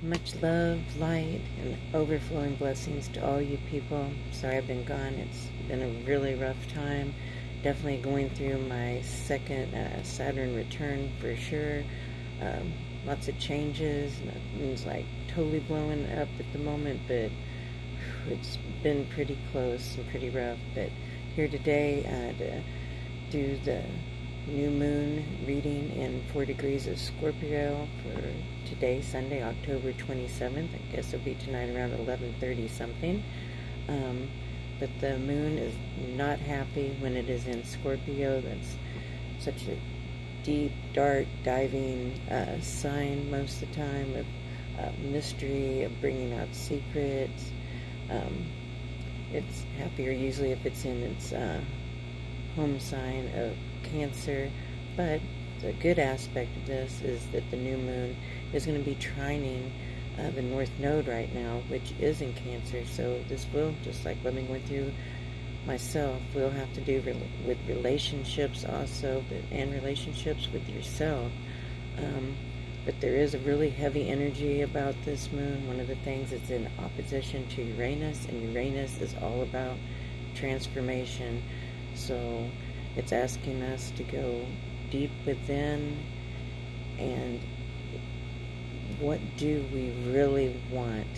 Much love, light, and overflowing blessings to all you people. Sorry I've been gone. It's been a really rough time. Definitely going through my second Saturn return for sure. Lots of changes. Nothing's like totally blowing up at the moment, but it's been pretty close and pretty rough. But here today to do the new moon reading in 4 degrees of Scorpio for today, Sunday, October 27th. I guess it'll be tonight around 11:30 something. But the moon is not happy when it is in Scorpio. That's such a deep, dark, diving sign most of the time of mystery, of bringing out secrets. It's happier usually if it's in its home sign of Cancer, but the good aspect of this is that the new moon is going to be trining the North Node right now, which is in Cancer. So this will, just like what I'm going through myself, will have to do with relationships also, and relationships with yourself. But there is a really heavy energy about this moon. One of the things is in opposition to Uranus, and Uranus is all about transformation. So it's asking us to go deep within, and what do we really want?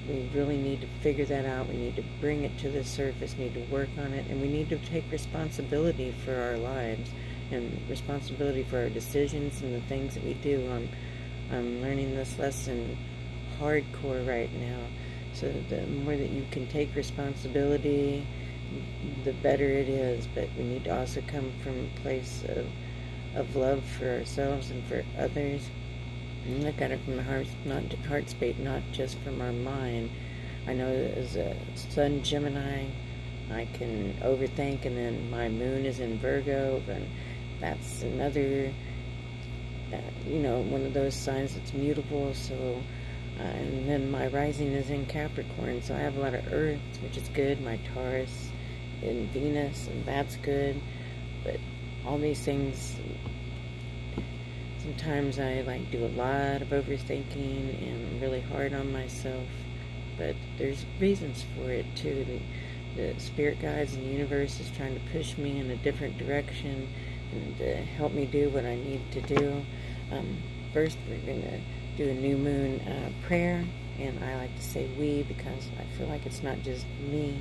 We really need to figure that out. We need to bring it to the surface, need to work on it, and we need to take responsibility for our lives and responsibility for our decisions and the things that we do. I'm learning this lesson hardcore right now. So the more that you can take responsibility, the better it is. But we need to also come from a place of love for ourselves and for others, and look at it from the heart space, not just from our mind. I know as a Sun Gemini, I can overthink, and then my moon is in Virgo, and that's another, one of those signs that's mutable. So and then my rising is in Capricorn, so I have a lot of Earth, which is good. My Taurus in Venus, and that's good. But all these things, sometimes I do a lot of overthinking, and I'm really hard on myself. But there's reasons for it too. The spirit guides and the universe is trying to push me in a different direction and help me do what I need to do. First, we're going to do a new moon prayer, and I like to say we because I feel like it's not just me,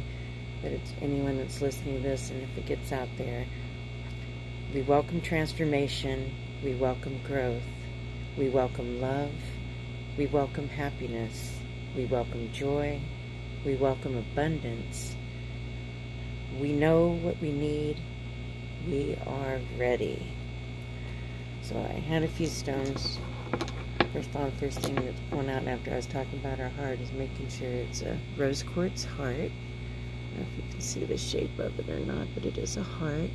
but it's anyone that's listening to this, and if it gets out there. We welcome transformation, we welcome growth, we welcome love, we welcome happiness, we welcome joy, we welcome abundance. We know what we need, we are ready. So I had a few stones. First thing that's going out after I was talking about our heart is making sure it's a rose quartz heart. I don't know if you can see the shape of it or not, but it is a heart.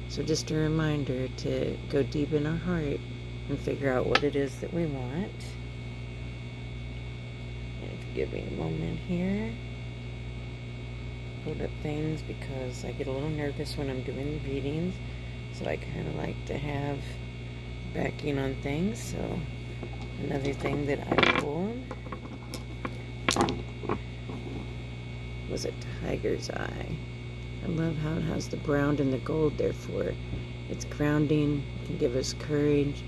So just a reminder to go deep in our heart and figure out what it is that we want. And if you give me a moment here, hold up things because I get a little nervous when I'm doing readings. So I kind of like to have backing on things. So another thing that I pulled was a tiger's eye. I love how it has the brown and the gold there for it. It's grounding, it can give us courage,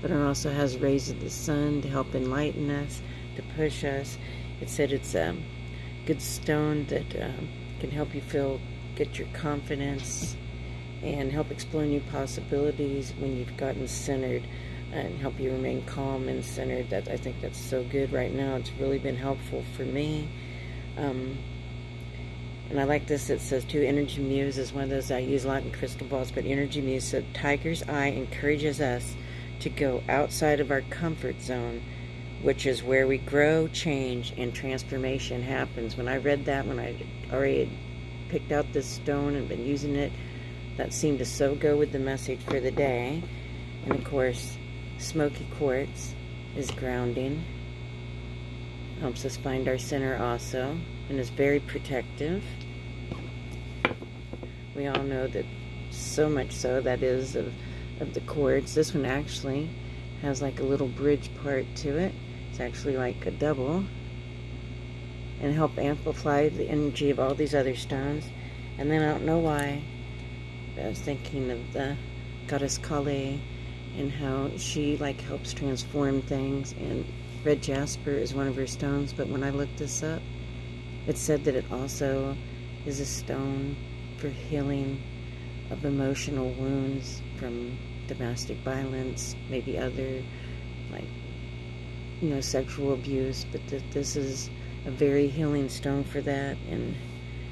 but it also has rays of the sun to help enlighten us, to push us. It said it's a good stone that can help you get your confidence and help explore new possibilities when you've gotten centered, and help you remain calm and centered. I think that's so good right now. It's really been helpful for me. And I like this. It says, too, Energy Muse is one of those I use a lot in crystal balls, but Energy Muse said, Tiger's Eye encourages us to go outside of our comfort zone, which is where we grow, change, and transformation happens. When I read that, when I already had picked out this stone and been using it, that seemed to so go with the message for the day. And of course, smoky quartz is grounding. Helps us find our center also, and is very protective. We all know that, so much so, that is of the quartz. This one actually has like a little bridge part to it, It's actually like a double, and help amplify the energy of all these other stones. And then I don't know why, but I was thinking of the goddess Kali and how she like helps transform things, and red jasper is one of her stones. But when I looked this up, it said that it also is a stone for healing of emotional wounds from domestic violence, maybe other, like, sexual abuse. But this is a very healing stone for that. And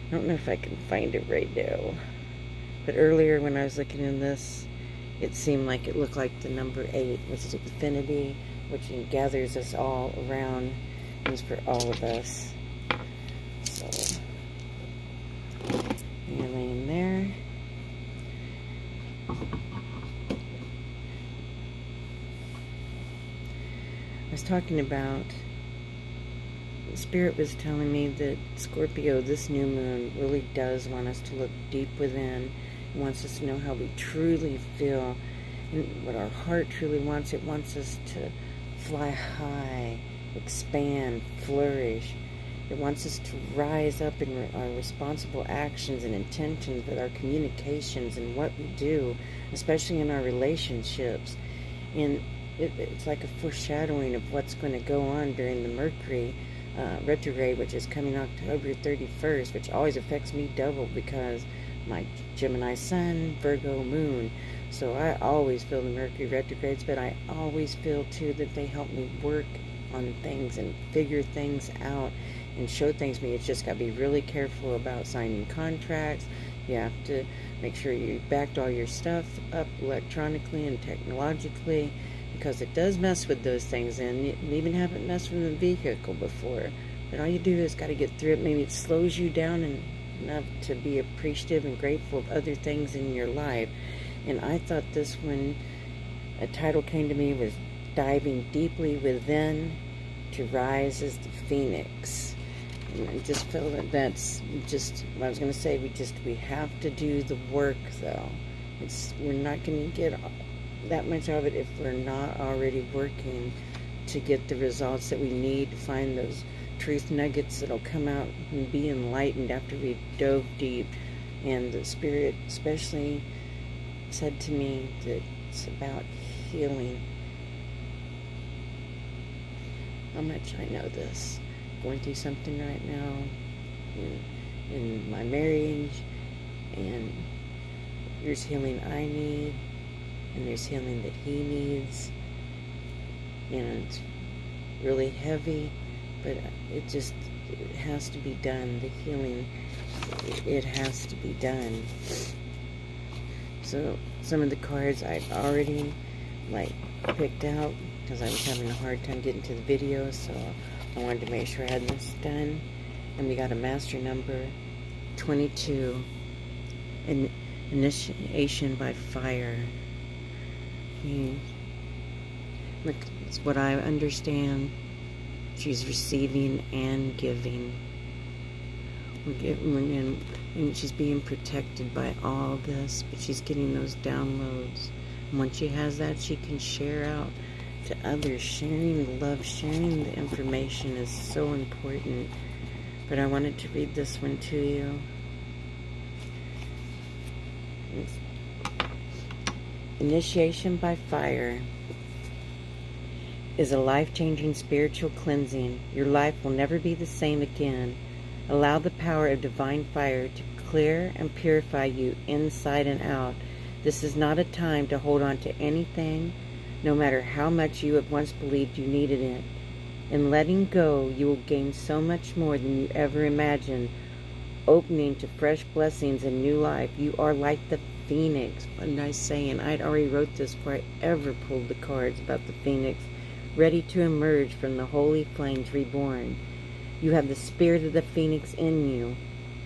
I don't know if I can find it right now, but earlier when I was looking in this, it seemed like it looked like the number 8, which is infinity, which gathers us all around and is for all of us. So you're laying there. I was talking about, Spirit was telling me that Scorpio, this new moon, really does want us to look deep within. It wants us to know how we truly feel and what our heart truly wants. It wants us to fly high, expand, flourish. It wants us to rise up in our responsible actions and intentions with our communications and what we do, especially in our relationships. And it's like a foreshadowing of what's going to go on during the Mercury retrograde, which is coming October 31st, which always affects me double because my Gemini Sun, Virgo Moon. So I always feel the Mercury retrogrades, but I always feel too that they help me work on things and figure things out and show things to me. It's just got to be really careful about signing contracts. You have to make sure you backed all your stuff up electronically and technologically, because it does mess with those things, and you even haven't messed with the vehicle before. But all you do is got to get through it. Maybe it slows you down enough to be appreciative and grateful of other things in your life. And I thought this one, a title came to me, was Diving Deeply Within to Rise as the Phoenix. And I just feel that that's just what I was going to say. We have to do the work, though. We're not going to get that much of it if we're not already working to get the results that we need to find those truth nuggets that'll come out and be enlightened after we've dove deep. And the Spirit especially said to me that it's about healing. How much I know this. Going through something right now in my marriage, and there's healing I need, and there's healing that he needs, and it's really heavy, but it has to be done. The healing, it has to be done. So some of the cards I've already picked out because I was having a hard time getting to the video, so I wanted to make sure I had this done. And we got a master number 22, initiation by fire. Look, it's what I understand. She's receiving and giving. And she's being protected by all this, but she's getting those downloads. And once she has that, she can share out to others. Sharing the love, sharing the information is so important. But I wanted to read this one to you. Initiation by fire is a life-changing spiritual cleansing. Your life will never be the same again. Allow the power of divine fire to clear and purify you inside and out. This is not a time to hold on to anything, no matter how much you have once believed you needed it. In letting go, you will gain so much more than you ever imagined, opening to fresh blessings and new life. You are like the phoenix. What did I say? And I'd already wrote this before I ever pulled the cards about the phoenix, ready to emerge from the holy flames reborn. You have the spirit of the phoenix in you.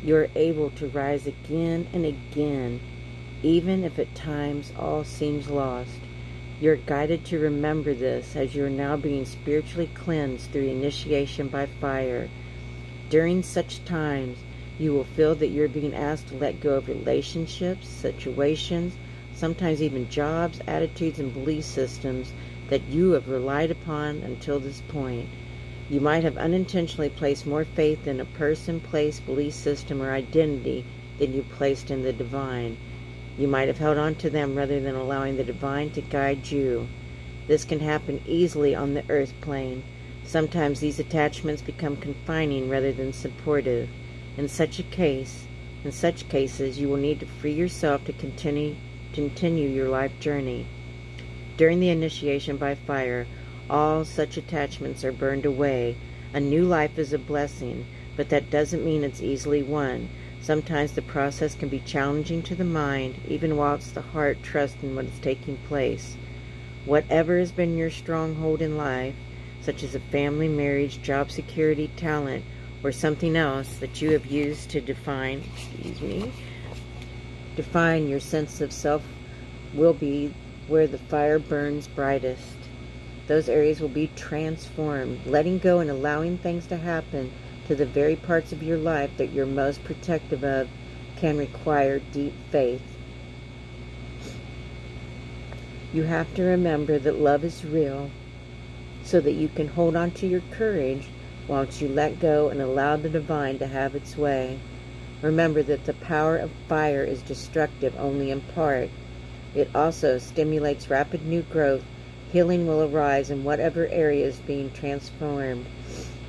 You are able to rise again and again, even if at times all seems lost. You're guided to remember this as you are now being spiritually cleansed through initiation by fire. During such times, you will feel that you're being asked to let go of relationships, situations, sometimes even jobs, attitudes, and belief systems that you have relied upon until this point. You might have unintentionally placed more faith in a person, place, belief system, or identity than you placed in the divine. You might have held on to them rather than allowing the divine to guide you. This can happen easily on the earth plane. Sometimes these attachments become confining rather than supportive. In such cases, you will need to free yourself to continue your life journey. During the initiation by fire, all such attachments are burned away. A new life is a blessing, but that doesn't mean it's easily won. Sometimes the process can be challenging to the mind, even whilst the heart trusts in what is taking place. Whatever has been your stronghold in life, such as a family, marriage, job security, talent, or something else that you have used to define your sense of self, will be where the fire burns brightest. Those areas will be transformed. Letting go and allowing things to happen to the very parts of your life that you're most protective of can require deep faith. You have to remember that love is real so that you can hold on to your courage whilst you let go and allow the divine to have its way. Remember that the power of fire is destructive only in part. It also stimulates rapid new growth. Healing will arise in whatever area is being transformed.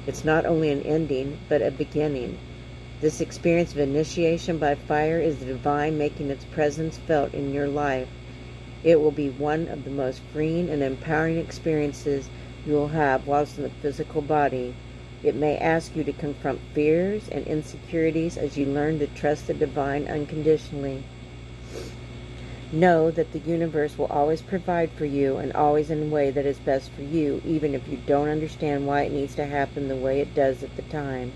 It's not only an ending, but a beginning. This experience of initiation by fire is the divine making its presence felt in your life. It will be one of the most freeing and empowering experiences you will have whilst in the physical body. It may ask you to confront fears and insecurities as you learn to trust the divine unconditionally. Know that the universe will always provide for you and always in a way that is best for you, even if you don't understand why it needs to happen the way it does at the time.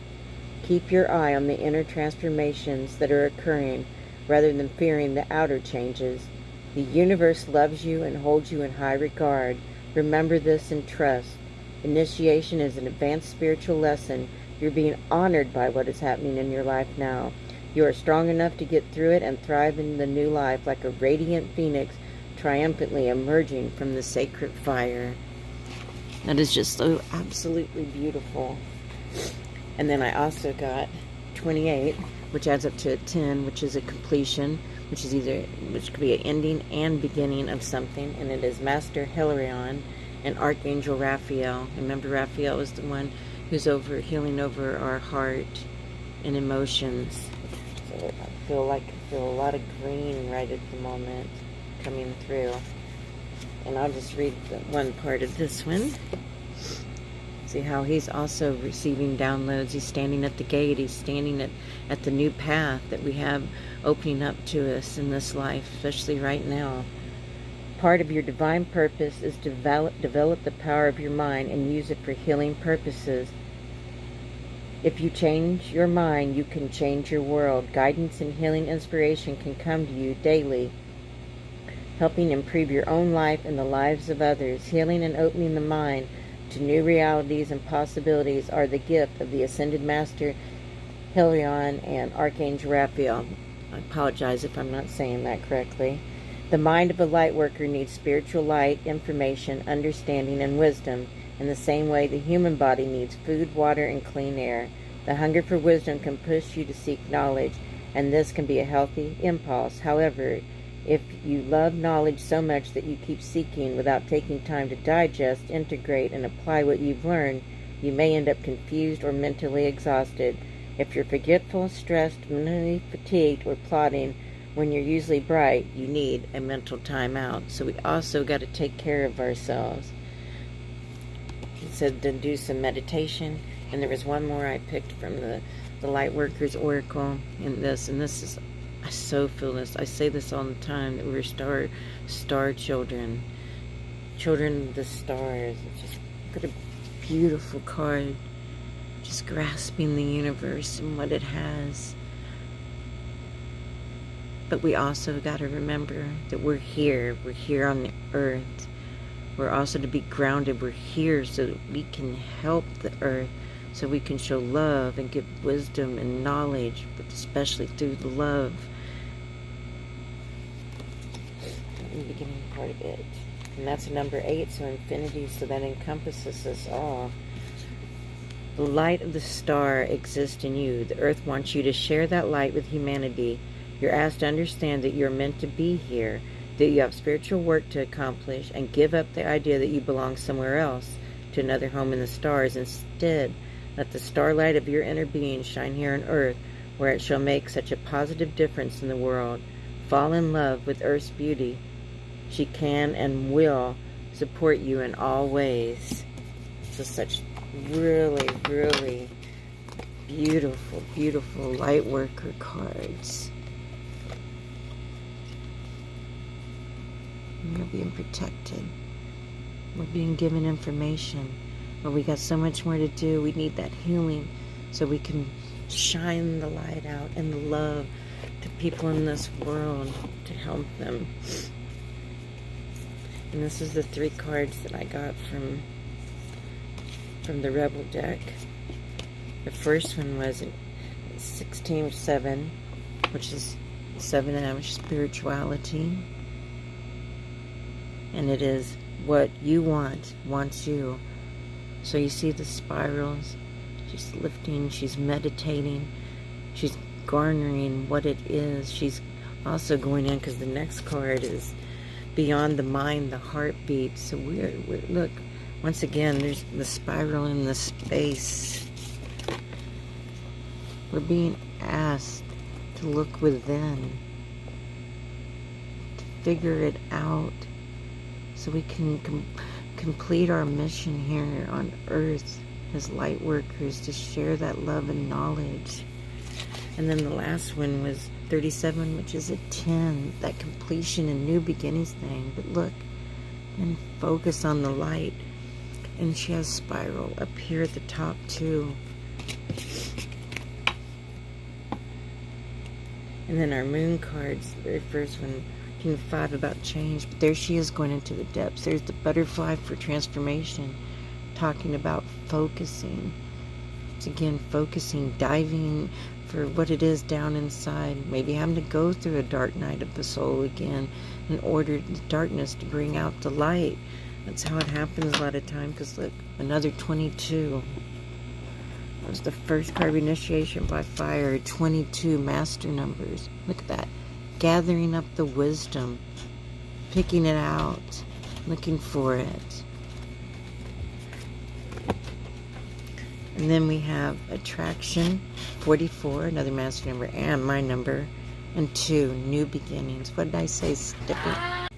Keep your eye on the inner transformations that are occurring rather than fearing the outer changes. The universe loves you and holds you in high regard. Remember this and trust. Initiation is an advanced spiritual lesson. You're being honored by what is happening in your life now. You are strong enough to get through it and thrive in the new life like a radiant phoenix triumphantly emerging from the sacred fire. That is just so absolutely beautiful. And then I also got 28, which adds up to a 10, which is a completion, which could be an ending and beginning of something. And it is Master Hilarion and Archangel Raphael. Remember, Raphael is the one who's healing over our heart and emotions. So I feel a lot of green right at the moment coming through. And I'll just read the one part of this one. See how he's also receiving downloads. He's standing at the gate. He's standing at the new path that we have opening up to us in this life, especially right now. Part of your divine purpose is to develop the power of your mind and use it for healing purposes. If you change your mind, you can change your world. Guidance and healing inspiration can come to you daily, helping improve your own life and the lives of others. Healing and opening the mind to new realities and possibilities are the gift of the Ascended Master Hilarion and Archangel Raphael. I apologize if I'm not saying that correctly. The mind of a light worker needs spiritual light, information, understanding, and wisdom in the same way the human body needs food, water, and clean air. The hunger for wisdom can push you to seek knowledge, and this can be a healthy impulse. However, if you love knowledge so much that you keep seeking without taking time to digest, integrate, and apply what you've learned, you may end up confused or mentally exhausted. If you're forgetful, stressed, mentally fatigued, or plotting when you're usually bright, you need a mental timeout. So we also got to take care of ourselves. It said to do some meditation, and there was one more I picked from the Lightworkers Oracle in this, and this is, I so feel this. I say this all the time, that we're star children. Children of the stars. It's just got a beautiful card. Just grasping the universe and what it has. But we also got to remember that we're here. We're here on the earth. We're also to be grounded. We're here so that we can help the earth, so we can show love and give wisdom and knowledge, but especially through the love. In the beginning part of it. And that's a number 8, so infinity, so that encompasses us all. The light of the star exists in you. The earth wants you to share that light with humanity. You're asked to understand that you're meant to be here, that you have spiritual work to accomplish, and give up the idea that you belong somewhere else, to another home in the stars. Instead, let the starlight of your inner being shine here on earth, where it shall make such a positive difference in the world. Fall in love with earth's beauty. She can and will support you in all ways. So such really, really beautiful, beautiful light worker cards. We're being protected. We're being given information. But we got so much more to do. We need that healing so we can shine the light out and the love to people in this world to help them. And this is the 3 cards that I got from the Rebel deck. The first one was 16-7, which is 7 spirituality. And it is what you want, wants you. So you see the spirals. She's lifting, she's meditating, she's garnering what it is. She's also going in, because the next card is beyond the mind, the heartbeat. So we're look, once again, there's the spiral in the space. We're being asked to look within, to figure it out, so we can complete our mission here on earth as light workers, to share that love and knowledge. And then the last one was 37, which is a 10, that completion and new beginnings thing. But look, and focus on the light. And she has spiral up here at the top too. And then our moon cards, the very first one, King 5, about change. But there she is going into the depths. There's the butterfly for transformation, talking about focusing. It's again focusing, diving for what it is down inside. Maybe having to go through a dark night of the soul again in order the darkness to bring out the light. That's how it happens a lot of time. Because look, another 22. That was the first card of initiation by fire. 22 master numbers. Look at that. Gathering up the wisdom, picking it out, looking for it. And then we have attraction, 44, another master number, and my number, and 2, new beginnings. What did I say, Stippy?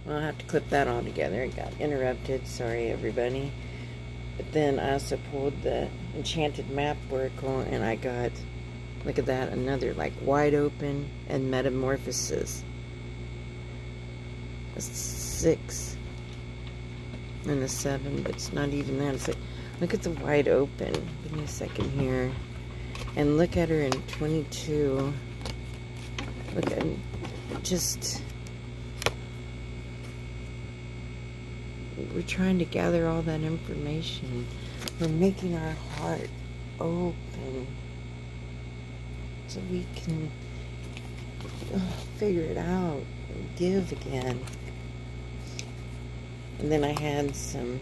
Well, I'll have to clip that all together. It got interrupted. Sorry, everybody. But then I also pulled the Enchanted Map Oracle, and I got, look at that, another like wide open and metamorphosis. A 6 and a 7, but it's not even that. It's like, look at the wide open. Give me a second here. And look at her in 22. Look at just, we're trying to gather all that information. We're making our heart open so we can figure it out and give again. And then I had some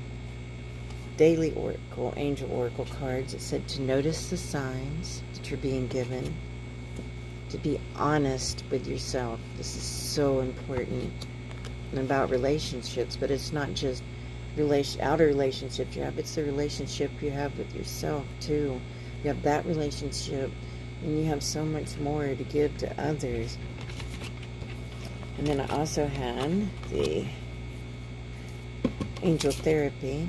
daily oracle, angel oracle cards. It said to notice the signs that you're being given, to be honest with yourself. This is so important. And about relationships, but it's not just outer relationships you have, it's the relationship you have with yourself too. You have that relationship, and you have so much more to give to others. And then I also had the angel therapy,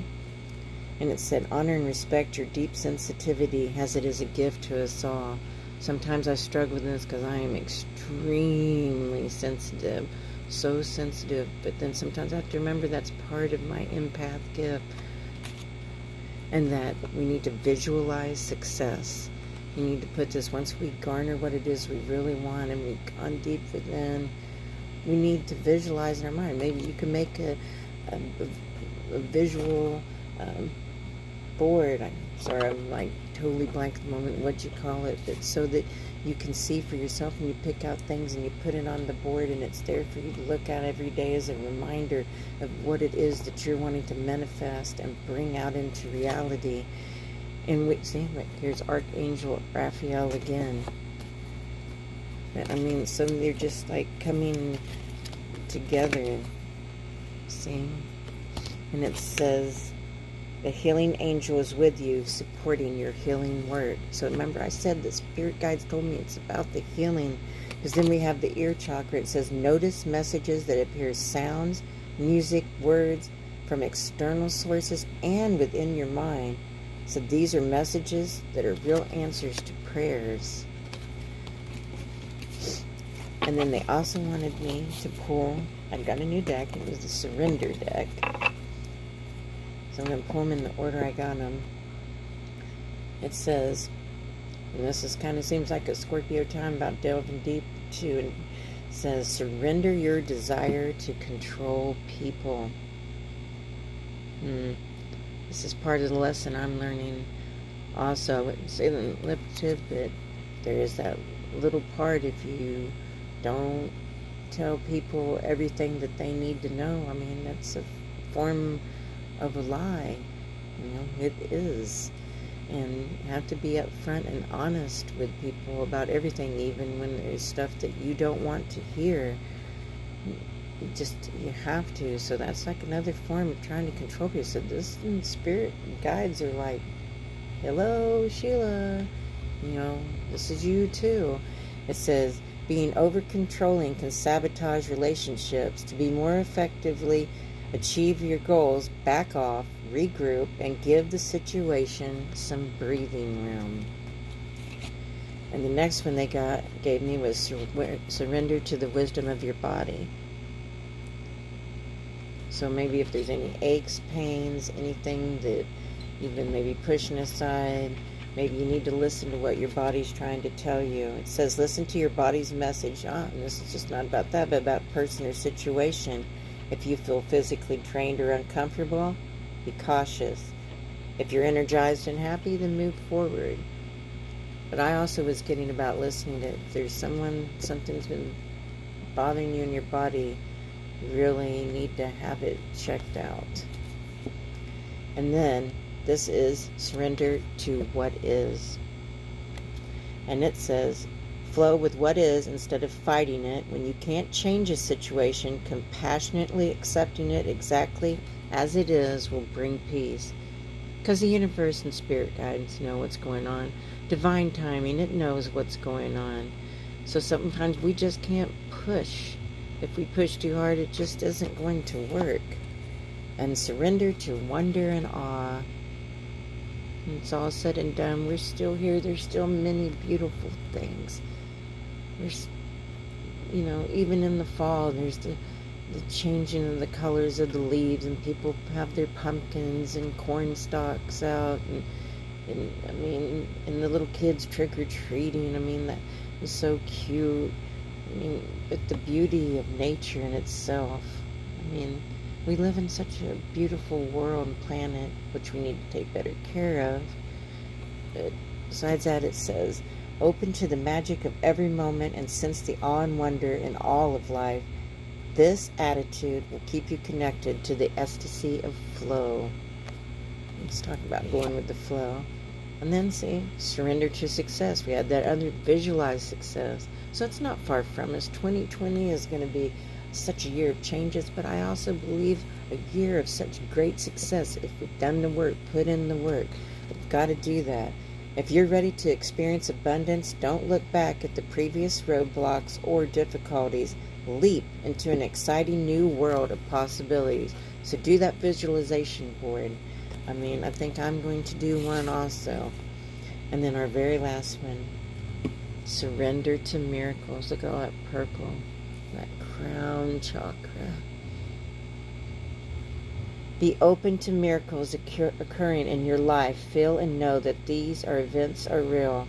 and it said honor and respect your deep sensitivity, as it is a gift to us all. Sometimes I struggle with this because I am extremely sensitive, so sensitive, but then sometimes I have to remember that's part of my empath gift, and that we need to visualize success. You need to put this, once we garner what it is we really want and we've gone deep within, we need to visualize in our mind. Maybe you can make a visual board. I'm sorry, I'm like totally blank at the moment what you call it, but so that you can see for yourself, and you pick out things and you put it on the board, and it's there for you to look at every day as a reminder of what it is that you're wanting to manifest and bring out into reality. And we see, here's Archangel Raphael again. I mean, so they're just like coming together. See? And it says, the healing angel is with you, supporting your healing work. So remember, I said the spirit guides told me it's about the healing. Because then we have the ear chakra. It says, notice messages that appear as sounds, music, words from external sources and within your mind. So these are messages that are real answers to prayers. And then they also wanted me to pull, I got a new deck. It was the Surrender deck. So I'm going to pull them in the order I got them. It says, and this is kind of seems like a Scorpio time about delving deep too. And it says, surrender your desire to control people. This is part of the lesson I'm learning. Also, I wouldn't say manipulative, but there is that little part if you don't tell people everything that they need to know. I mean, that's a form of a lie. You know, it is. And you have to be upfront and honest with people about everything, even when there's stuff that you don't want to hear. You have to. So that's like another form of trying to control people. So this spirit guides are like, hello, Sheila. You know, this is you too. It says, being over-controlling can sabotage relationships. To be more effectively achieve your goals, back off, regroup, and give the situation some breathing room. And the next one they gave me was surrender to the wisdom of your body. So maybe if there's any aches, pains, anything that you've been maybe pushing aside, maybe you need to listen to what your body's trying to tell you. It says listen to your body's message. And this is just not about that, but about person or situation. If you feel physically drained or uncomfortable, be cautious. If you're energized and happy, then move forward. But I also was getting about listening to, if there's something's been bothering you in your body, you really need to have it checked out. And then, this is surrender to what is. And it says, flow with what is instead of fighting it. When you can't change a situation, compassionately accepting it exactly as it is will bring peace. Because the universe and spirit guides know what's going on. Divine timing, it knows what's going on. So sometimes we just can't push. If we push too hard, it just isn't going to work. And surrender to wonder and awe. When it's all said and done, we're still here. There's still many beautiful things. There's, you know, even in the fall, there's the changing of the colors of the leaves, and people have their pumpkins and corn stalks out, and I mean, and the little kids trick-or-treating. I mean, that is so cute. I mean, but the beauty of nature in itself. I mean, we live in such a beautiful world and planet, which we need to take better care of. But besides that, it says, open to the magic of every moment and sense the awe and wonder in all of life. This attitude will keep you connected to the ecstasy of flow. Let's talk about going with the flow. And then see, surrender to success. We had that other visualize success. So it's not far from us. 2020 is going to be such a year of changes, but I also believe a year of such great success. If we've done the work, put in the work, we've got to do that. If you're ready to experience abundance, don't look back at the previous roadblocks or difficulties. Leap into an exciting new world of possibilities. So do that visualization board. I mean, I think I'm going to do one also. And then our very last one, surrender to miracles. Look at all that purple, that crown chakra. Be open to miracles occurring in your life. Feel and know that these events are real.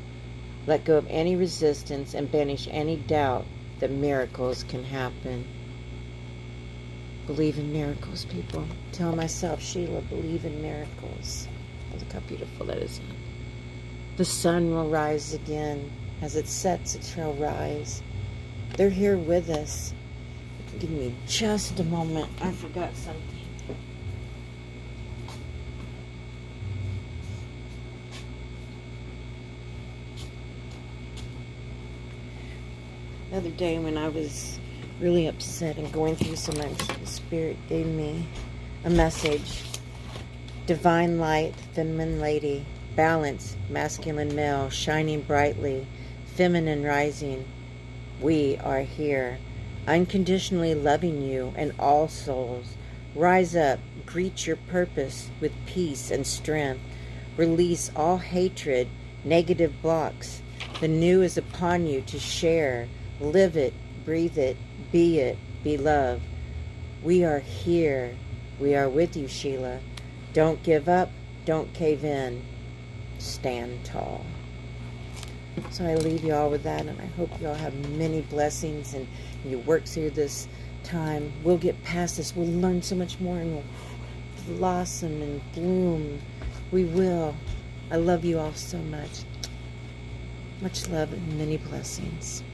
Let go of any resistance and banish any doubt that miracles can happen. Believe in miracles, people. Tell myself, Sheila, believe in miracles. Look how beautiful that is. The sun will rise again. As it sets, it shall rise. They're here with us. Give me just a moment. I forgot something. The other day when I was really upset and going through so much, the Spirit gave me a message. Divine light, feminine lady, balance, masculine male, shining brightly, feminine rising. We are here, unconditionally loving you and all souls. Rise up, greet your purpose with peace and strength. Release all hatred, negative blocks. The new is upon you to share. Live it, breathe it, be love. We are here. We are with you, Sheila. Don't give up. Don't cave in. Stand tall. So I leave you all with that, and I hope you all have many blessings and you work through this time. We'll get past this. We'll learn so much more, and we'll blossom and bloom. We will. I love you all so much. Much love and many blessings.